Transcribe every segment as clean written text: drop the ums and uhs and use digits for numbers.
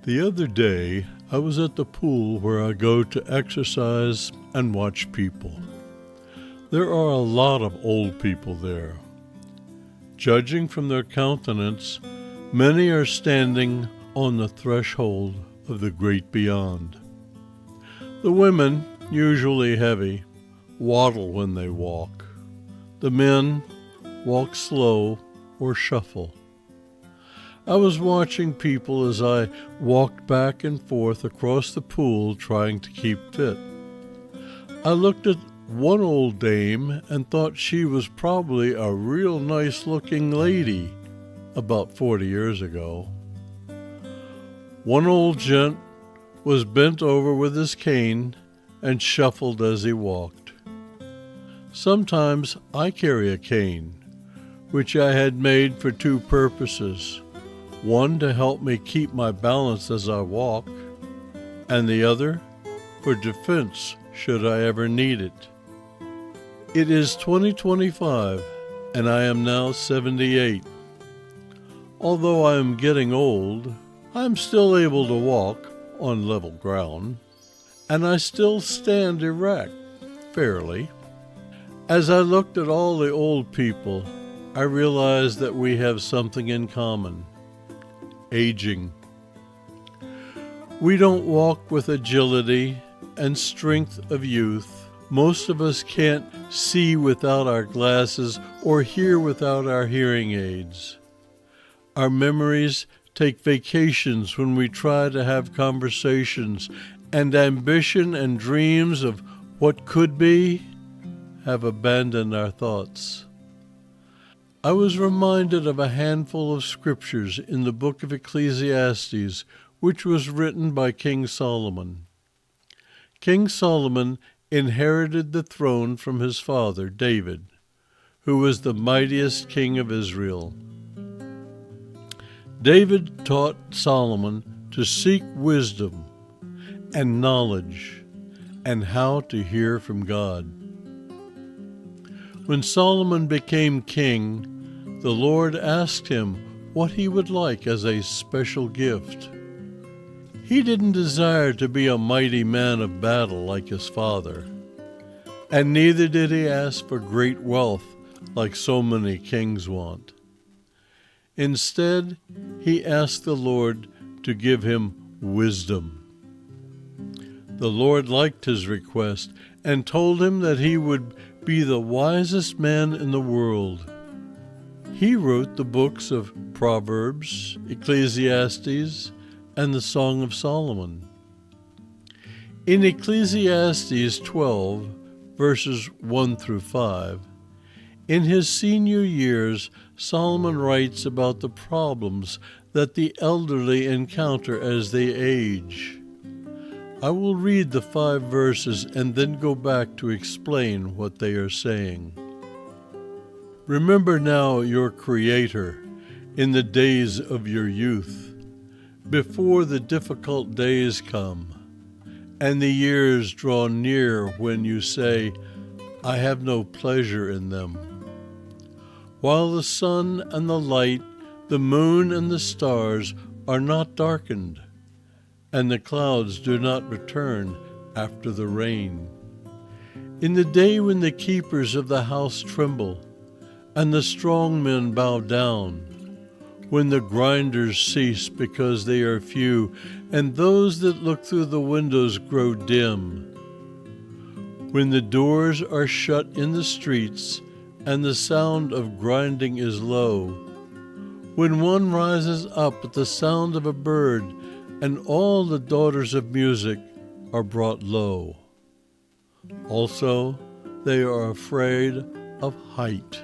The other day, I was at the pool where I go to exercise and watch people. There are a lot of old people there. Judging from their countenance, many are standing on the threshold of the great beyond. The women, usually heavy, waddle when they walk. The men walk slow or shuffle. I was watching people as I walked back and forth across the pool trying to keep fit. I looked at one old dame and thought she was probably a real nice-looking lady about 40 years ago. One old gent was bent over with his cane and shuffled as he walked. Sometimes I carry a cane, which I had made for two purposes. One to help me keep my balance as I walk, and the other for defense should I ever need it. It is 2025, and I am now 78. Although I am getting old, I am still able to walk on level ground, and I still stand erect, fairly. As I looked at all the old people, I realized that we have something in common. Aging. We don't walk with agility and strength of youth. Most of us can't see without our glasses or hear without our hearing aids. Our memories take vacations when we try to have conversations, and ambition and dreams of what could be have abandoned our thoughts. I was reminded of a handful of scriptures in the book of Ecclesiastes, which was written by King Solomon. King Solomon inherited the throne from his father, David, who was the mightiest king of Israel. David taught Solomon to seek wisdom and knowledge and how to hear from God. When Solomon became king, the Lord asked him what he would like as a special gift. He didn't desire to be a mighty man of battle like his father, and neither did he ask for great wealth like so many kings want. Instead, he asked the Lord to give him wisdom. The Lord liked his request and told him that he would be the wisest man in the world. He wrote the books of Proverbs, Ecclesiastes, and the Song of Solomon. In Ecclesiastes 12, verses 1 through 5, in his senior years, Solomon writes about the problems that the elderly encounter as they age. I will read the 5 verses and then go back to explain what they are saying. Remember now your Creator in the days of your youth, before the difficult days come, and the years draw near when you say, I have no pleasure in them. While the sun and the light, the moon and the stars are not darkened, and the clouds do not return after the rain. In the day when the keepers of the house tremble, and the strong men bow down, when the grinders cease because they are few, and those that look through the windows grow dim, when the doors are shut in the streets, and the sound of grinding is low, when one rises up at the sound of a bird, and all the daughters of music are brought low. Also, they are afraid of height,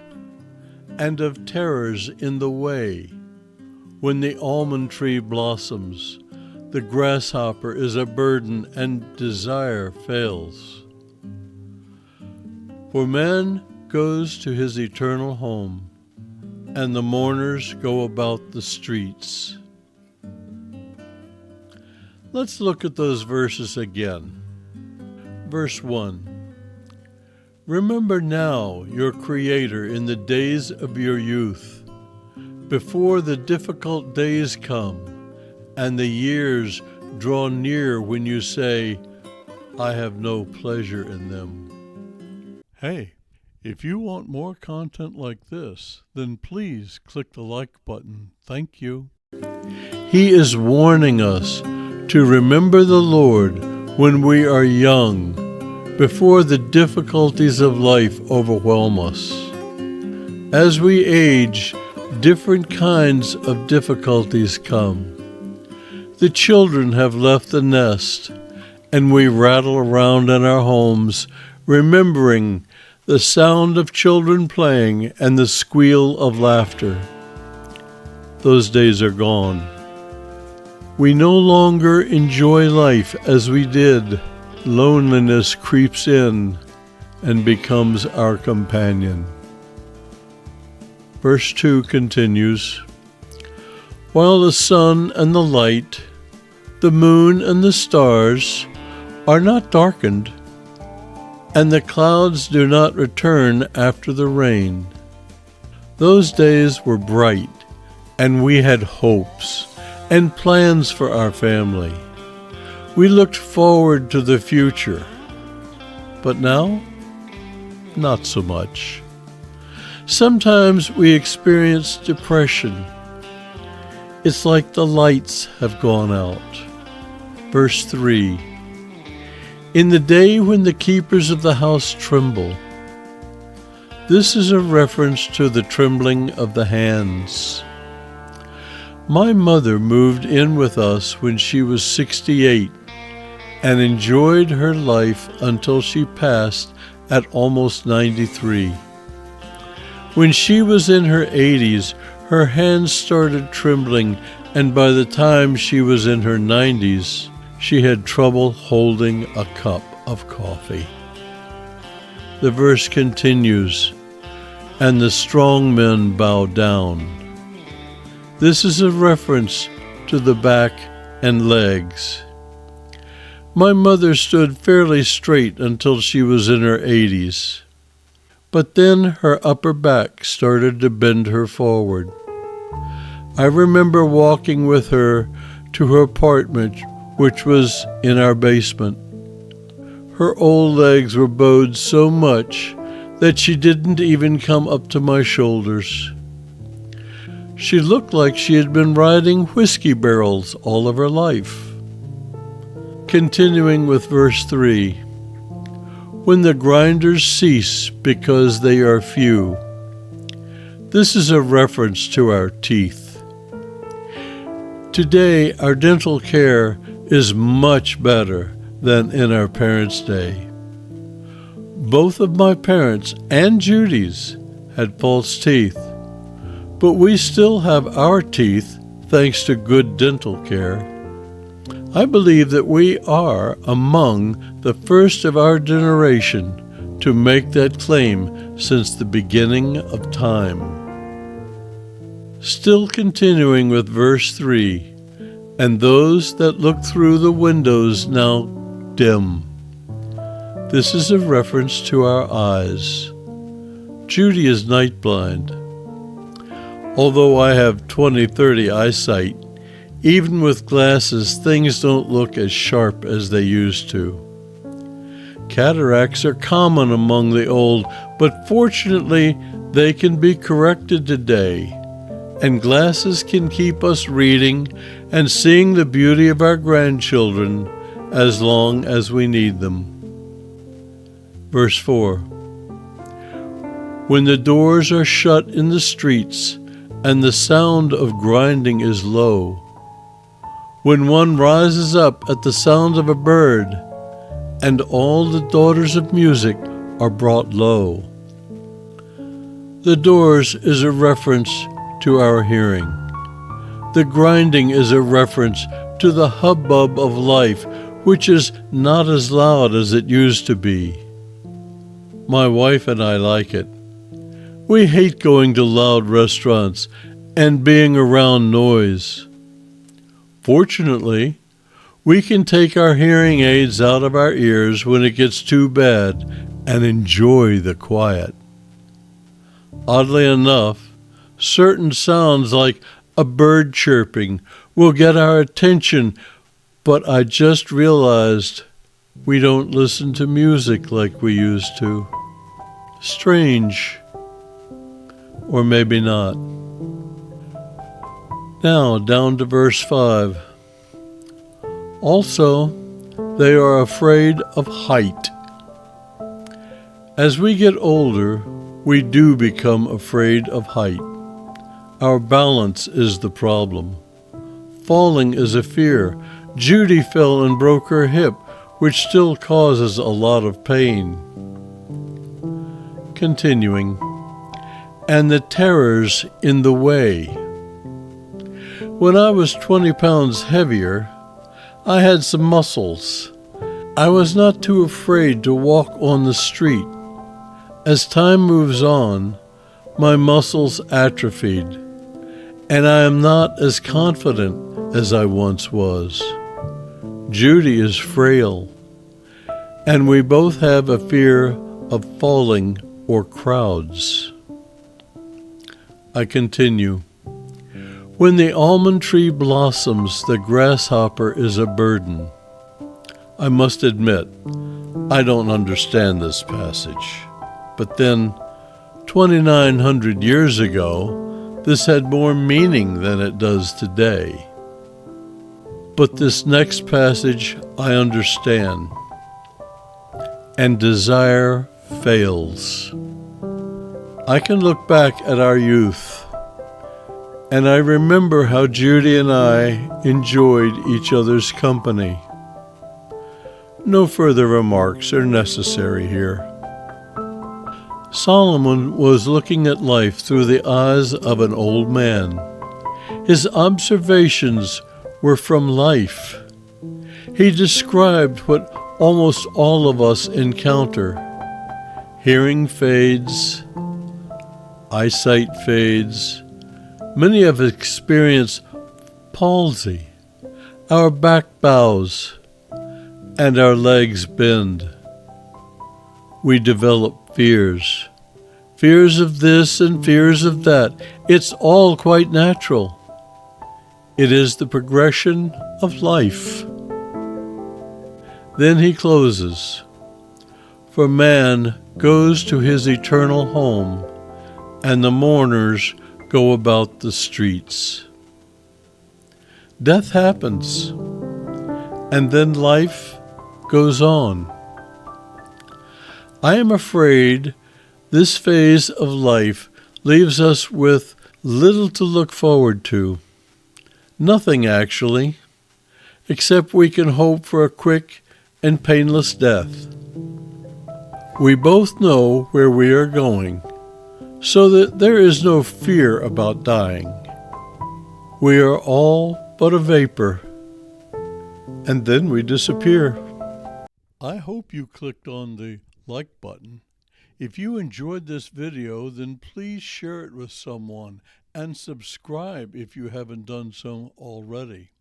and of terrors in the way. When the almond tree blossoms, the grasshopper is a burden, and desire fails. For man goes to his eternal home, and the mourners go about the streets. Let's look at those verses again. Verse 1. Remember now your Creator in the days of your youth, before the difficult days come, and the years draw near when you say, I have no pleasure in them. Hey, if you want more content like this, then please click the like button. Thank you. He is warning us to remember the Lord when we are young, before the difficulties of life overwhelm us. As we age, different kinds of difficulties come. The children have left the nest, and we rattle around in our homes, remembering the sound of children playing and the squeal of laughter. Those days are gone. We no longer enjoy life as we did. Loneliness creeps in and becomes our companion. Verse 2 continues, While the sun and the light, the moon and the stars are not darkened, and the clouds do not return after the rain. Those days were bright, and we had hopes and plans for our family. We looked forward to the future. But now, not so much. Sometimes we experience depression. It's like the lights have gone out. Verse 3, In the day when the keepers of the house tremble. This is a reference to the trembling of the hands. My mother moved in with us when she was 68 and enjoyed her life until she passed at almost 93. When she was in her 80s, her hands started trembling, and by the time she was in her 90s, she had trouble holding a cup of coffee. The verse continues, And the strong men bow down. This is a reference to the back and legs. My mother stood fairly straight until she was in her 80s, but then her upper back started to bend her forward. I remember walking with her to her apartment, which was in our basement. Her old legs were bowed so much that she didn't even come up to my shoulders. She looked like she had been riding whiskey barrels all of her life. Continuing with verse 3, When the grinders cease because they are few. This is a reference to our teeth. Today, our dental care is much better than in our parents' day. Both of my parents and Judy's had false teeth, but we still have our teeth thanks to good dental care. I believe that we are among the first of our generation to make that claim since the beginning of time. Still continuing with verse 3, And those that look through the windows now dim. This is a reference to our eyes. Judy is night blind. Although I have 20/30 eyesight, even with glasses, things don't look as sharp as they used to. Cataracts are common among the old, but fortunately, they can be corrected today, and glasses can keep us reading and seeing the beauty of our grandchildren as long as we need them. Verse 4, When the doors are shut in the streets, and the sound of grinding is low, when one rises up at the sound of a bird, and all the daughters of music are brought low. The doors is a reference to our hearing. The grinding is a reference to the hubbub of life, which is not as loud as it used to be. My wife and I like it. We hate going to loud restaurants and being around noise. Fortunately, we can take our hearing aids out of our ears when it gets too bad and enjoy the quiet. Oddly enough, certain sounds like a bird chirping will get our attention, but I just realized we don't listen to music like we used to. Strange. Or maybe not. Now, down to verse 5. Also, they are afraid of height. As we get older, we do become afraid of height. Our balance is the problem. Falling is a fear. Judy fell and broke her hip, which still causes a lot of pain. Continuing. And the terrors in the way. When I was 20 pounds heavier, I had some muscles. I was not too afraid to walk on the street. As time moves on, my muscles atrophied, and I am not as confident as I once was. Judy is frail, and we both have a fear of falling or crowds. I continue. When the almond tree blossoms, the grasshopper is a burden. I must admit, I don't understand this passage. But then, 2,900 years ago, this had more meaning than it does today. But this next passage I understand. And desire fails. I can look back at our youth, and I remember how Judy and I enjoyed each other's company. No further remarks are necessary here. Solomon was looking at life through the eyes of an old man. His observations were from life. He described what almost all of us encounter. Hearing fades, eyesight fades. Many have experienced palsy. Our back bows and our legs bend. We develop fears. Fears of this and fears of that. It's all quite natural. It is the progression of life. Then he closes. For man goes to his eternal home, and the mourners go about the streets. Death happens, and then life goes on. I am afraid this phase of life leaves us with little to look forward to. Nothing, actually, except we can hope for a quick and painless death. We both know where we are going, so that there is no fear about dying. We are all but a vapor, and then we disappear. I hope you clicked on the like button. If you enjoyed this video, then please share it with someone and subscribe if you haven't done so already.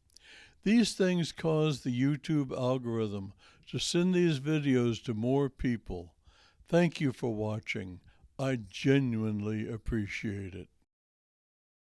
These things cause the YouTube algorithm to send these videos to more people. Thank you for watching. I genuinely appreciate it.